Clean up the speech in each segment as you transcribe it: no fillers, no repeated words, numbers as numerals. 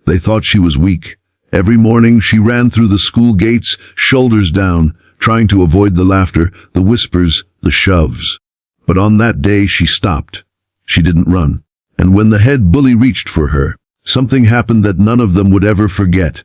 They thought she was weak. Every morning she ran through the school gates, shoulders down, trying to avoid the laughter, the whispers, the shoves. But on that day she stopped. She didn't run. And when the head bully reached for her, something happened that none of them would ever forget.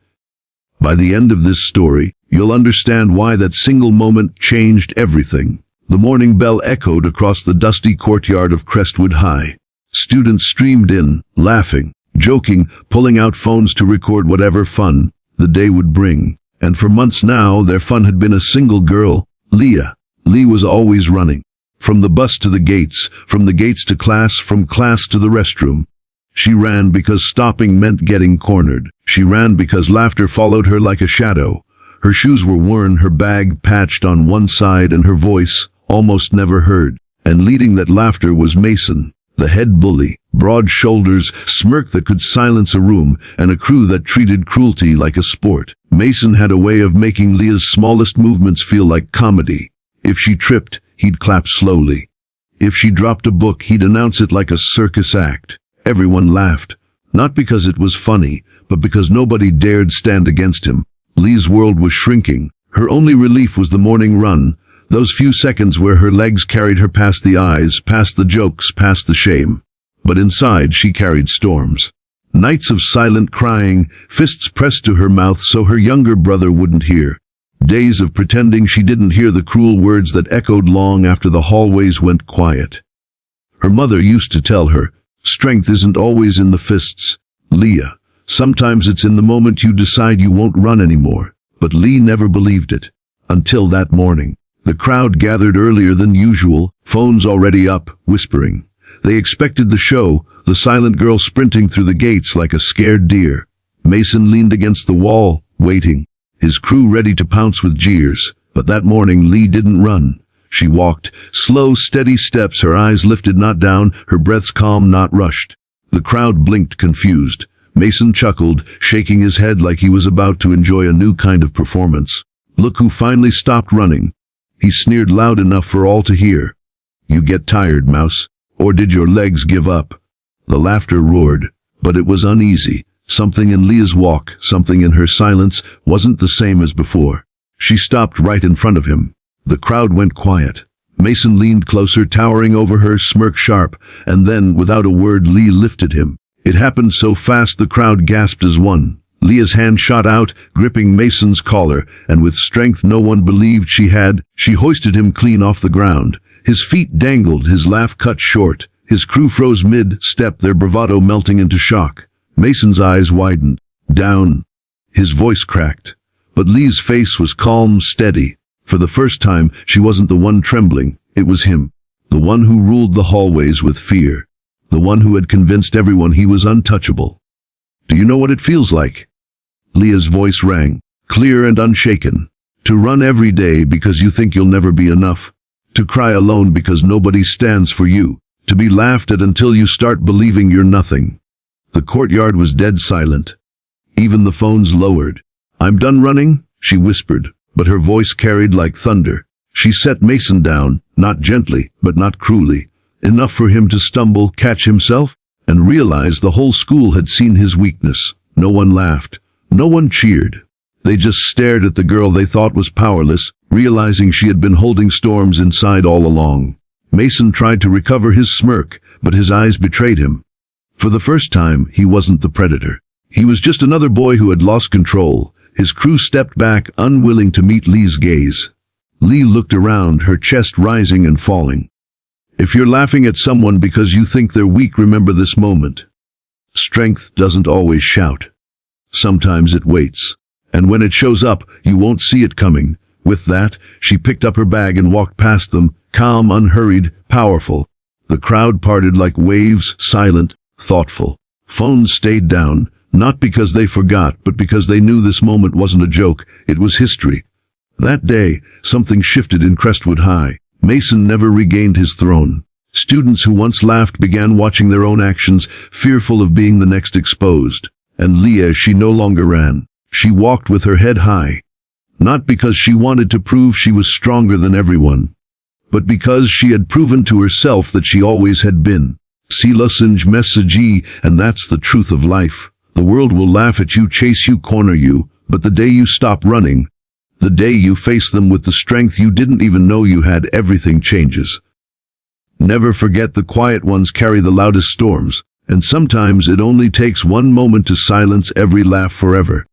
By the end of this story, you'll understand why that single moment changed everything. The morning bell echoed across the dusty courtyard of Crestwood High. Students streamed in, laughing, joking, pulling out phones to record whatever fun the day would bring. And for months now, their fun had been a single girl, Leah. Lee was always running. From the bus to the gates, from the gates to class, from class to the restroom. She ran because stopping meant getting cornered. She ran because laughter followed her like a shadow. Her shoes were worn, her bag patched on one side, and her voice almost never heard. And leading that laughter was Mason, the head bully. Broad shoulders, smirk that could silence a room, and a crew that treated cruelty like a sport. Mason had a way of making Leah's smallest movements feel like comedy. If she tripped, he'd clap slowly. If she dropped a book, he'd announce it like a circus act. Everyone laughed, not because it was funny, but because nobody dared stand against him. Leah's world was shrinking. Her only relief was the morning run, those few seconds where her legs carried her past the eyes, past the jokes, past the shame. But inside she carried storms. Nights of silent crying, fists pressed to her mouth so her younger brother wouldn't hear. Days of pretending she didn't hear the cruel words that echoed long after the hallways went quiet. Her mother used to tell her, "Strength isn't always in the fists, Leah. Sometimes it's in the moment you decide you won't run anymore." But Lee never believed it. Until that morning. The crowd gathered earlier than usual, phones already up, whispering. They expected the show, the silent girl sprinting through the gates like a scared deer. Mason leaned against the wall, waiting, his crew ready to pounce with jeers. But that morning Lee didn't run. She walked, slow, steady steps, her eyes lifted not down, her breaths calm, not rushed. The crowd blinked, confused. Mason chuckled, shaking his head like he was about to enjoy a new kind of performance. "Look who finally stopped running." He sneered loud enough for all to hear. "You get tired, mouse. Or did your legs give up?" The laughter roared, but it was uneasy. Something in Leah's walk, something in her silence, wasn't the same as before. She stopped right in front of him. The crowd went quiet. Mason leaned closer, towering over her, smirk sharp, and then, without a word, Lee lifted him. It happened so fast the crowd gasped as one. Leah's hand shot out, gripping Mason's collar, and with strength no one believed she had, she hoisted him clean off the ground. His feet dangled, his laugh cut short. His crew froze mid-step, their bravado melting into shock. Mason's eyes widened. Down. His voice cracked. But Lee's face was calm, steady. For the first time, she wasn't the one trembling. It was him. The one who ruled the hallways with fear. The one who had convinced everyone he was untouchable. "Do you know what it feels like?" Leah's voice rang, clear and unshaken. "To run every day because you think you'll never be enough. To cry alone because nobody stands for you. To be laughed at until you start believing you're nothing." The courtyard was dead silent. Even the phones lowered. "I'm done running," she whispered, but her voice carried like thunder. She set Mason down, not gently, but not cruelly. Enough for him to stumble, catch himself, and realize the whole school had seen his weakness. No one laughed. No one cheered. They just stared at the girl they thought was powerless, realizing she had been holding storms inside all along. Mason tried to recover his smirk, but his eyes betrayed him. For the first time, he wasn't the predator. He was just another boy who had lost control. His crew stepped back, unwilling to meet Lee's gaze. Lee looked around, her chest rising and falling. If you're laughing at someone because you think they're weak, remember this moment. Strength doesn't always shout. Sometimes it waits. And when it shows up, you won't see it coming. With that, she picked up her bag and walked past them, calm, unhurried, powerful. The crowd parted like waves, silent, thoughtful. Phones stayed down, not because they forgot, but because they knew this moment wasn't a joke, it was history. That day, something shifted in Crestwood High. Mason never regained his throne. Students who once laughed began watching their own actions, fearful of being the next exposed. And Leah, she no longer ran. She walked with her head high. Not because she wanted to prove she was stronger than everyone, but because she had proven to herself that she always had been. Sila Sinj Messaji, and that's the truth of life. The world will laugh at you, chase you, corner you, but the day you stop running, the day you face them with the strength you didn't even know you had, everything changes. Never forget, the quiet ones carry the loudest storms, and sometimes it only takes one moment to silence every laugh forever.